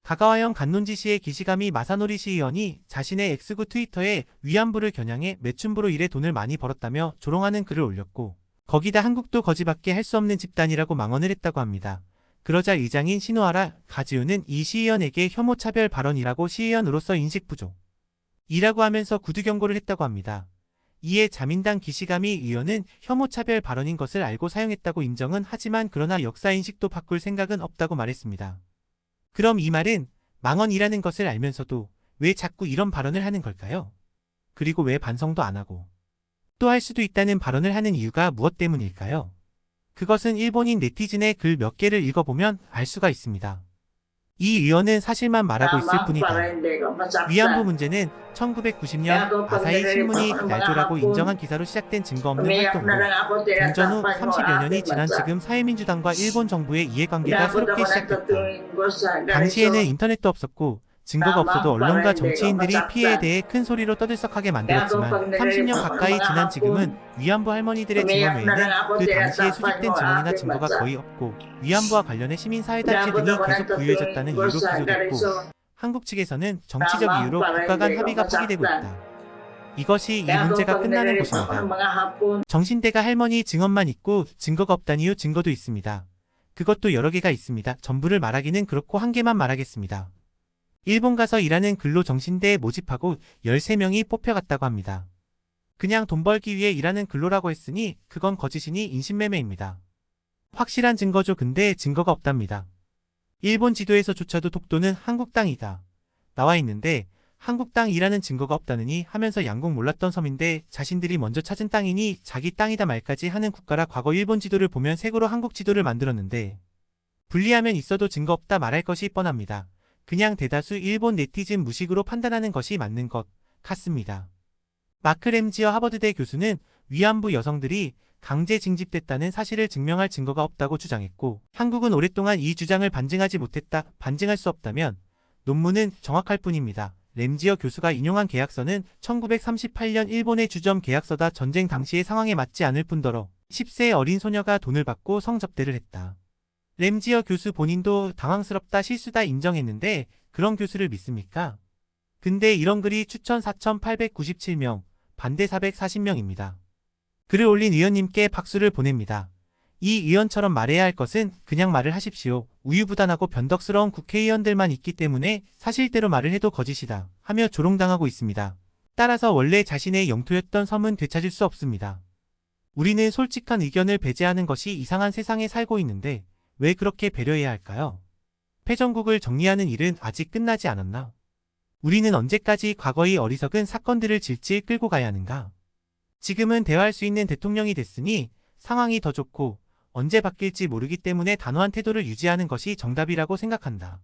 가가와형 간논지시의 기시가미 마사노리 시의원이 자신의 X구 트위터에 위안부를 겨냥해 매춘부로 일해 돈을 많이 벌었다며 조롱하는 글을 올렸고 거기다 한국도 거지밖에 할 수 없는 집단이라고 망언을 했다고 합니다. 그러자 의장인 시노하라 가지우는 이 시의원에게 혐오차별 발언이라고 시의원으로서 인식 부족이라고 하면서 구두 경고를 했다고 합니다. 이에 자민당 기시가미 의원은 혐오차별 발언인 것을 알고 사용했다고 인정은 하지만 그러나 역사인식도 바꿀 생각은 없다고 말했습니다. 그럼 이 말은 망언이라는 것을 알면서도 왜 자꾸 이런 발언을 하는 걸까요? 그리고 왜 반성도 안 하고 또 할 수도 있다는 발언을 하는 이유가 무엇 때문일까요? 그것은 일본인 네티즌의 글 몇 개를 읽어보면 알 수가 있습니다. 이 의원은 사실만 말하고 있을 뿐이다. 위안부 문제는 1990년 아사히 신문이 날조라고 인정한 기사로 시작된 증거 없는 활동으로 종전 후 30여 년이 지난 지금 사회민주당과 일본 정부의 이해관계가 새롭게 시작됐다. 당시에는 인터넷도 없었고 증거가 없어도 언론과 정치인들이 피해에 대해 큰 소리로 떠들썩하게 만들었지만 30년 가까이 지난 지금은 위안부 할머니들의 증언 외에는 그 당시에 수집된 증언이나 증거가 거의 없고 위안부와 관련해 시민사회단체 등이 계속 부유해졌다는 이유로 기소됐고 한국 측에서는 정치적 이유로 국가 간 합의가 파기되고 있다. 이것이 이 문제가 끝나는 곳입니다. 정신대가 할머니 증언만 있고 증거가 없다니요. 증거도 있습니다. 그것도 여러 개가 있습니다. 전부를 말하기는 그렇고 한 개만 말하겠습니다. 일본 가서 일하는 근로 정신대에 모집하고 13명이 뽑혀갔다고 합니다. 그냥 돈 벌기 위해 일하는 근로라고 했으니 그건 거짓이니 인신매매입니다. 확실한 증거죠. 근데 증거가 없답니다. 일본 지도에서조차도 독도는 한국 땅이다 나와 있는데 한국 땅이라는 증거가 없다느니 하면서 양국 몰랐던 섬인데 자신들이 먼저 찾은 땅이니 자기 땅이다 말까지 하는 국가라 과거 일본 지도를 보면 색으로 한국 지도를 만들었는데 분리하면 있어도 증거 없다 말할 것이 뻔합니다. 그냥 대다수 일본 네티즌 무식으로 판단하는 것이 맞는 것 같습니다. 마크 램지어 하버드대 교수는 위안부 여성들이 강제 징집됐다는 사실을 증명할 증거가 없다고 주장했고 한국은 오랫동안 이 주장을 반증하지 못했다. 반증할 수 없다면 논문은 정확할 뿐입니다. 램지어 교수가 인용한 계약서는 1938년 일본의 주점 계약서다. 전쟁 당시의 상황에 맞지 않을 뿐더러 10세 어린 소녀가 돈을 받고 성접대를 했다. 램지어 교수 본인도 당황스럽다 실수다 인정했는데 그런 교수를 믿습니까? 근데 이런 글이 추천 4,897명, 반대 440명입니다. 글을 올린 의원님께 박수를 보냅니다. 이 의원처럼 말해야 할 것은 그냥 말을 하십시오. 우유부단하고 변덕스러운 국회의원들만 있기 때문에 사실대로 말을 해도 거짓이다 하며 조롱당하고 있습니다. 따라서 원래 자신의 영토였던 섬은 되찾을 수 없습니다. 우리는 솔직한 의견을 배제하는 것이 이상한 세상에 살고 있는데 왜 그렇게 배려해야 할까요? 패전국을 정리하는 일은 아직 끝나지 않았나? 우리는 언제까지 과거의 어리석은 사건들을 질질 끌고 가야 하는가? 지금은 대화할 수 있는 대통령이 됐으니 상황이 더 좋고 언제 바뀔지 모르기 때문에 단호한 태도를 유지하는 것이 정답이라고 생각한다.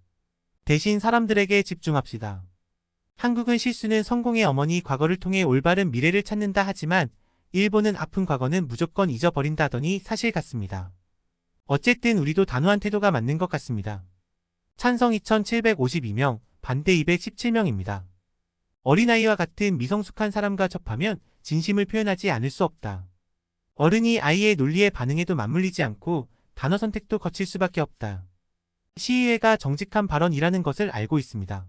대신 사람들에게 집중합시다. 한국은 실수는 성공의 어머니 과거를 통해 올바른 미래를 찾는다 하지만 일본은 아픈 과거는 무조건 잊어버린다더니 사실 같습니다. 어쨌든 우리도 단호한 태도가 맞는 것 같습니다. 찬성 2,752명, 반대 217명입니다. 어린아이와 같은 미성숙한 사람과 접하면 진심을 표현하지 않을 수 없다. 어른이 아이의 논리에 반응해도 맞물리지 않고 단어 선택도 거칠 수밖에 없다. 시의회가 정직한 발언이라는 것을 알고 있습니다.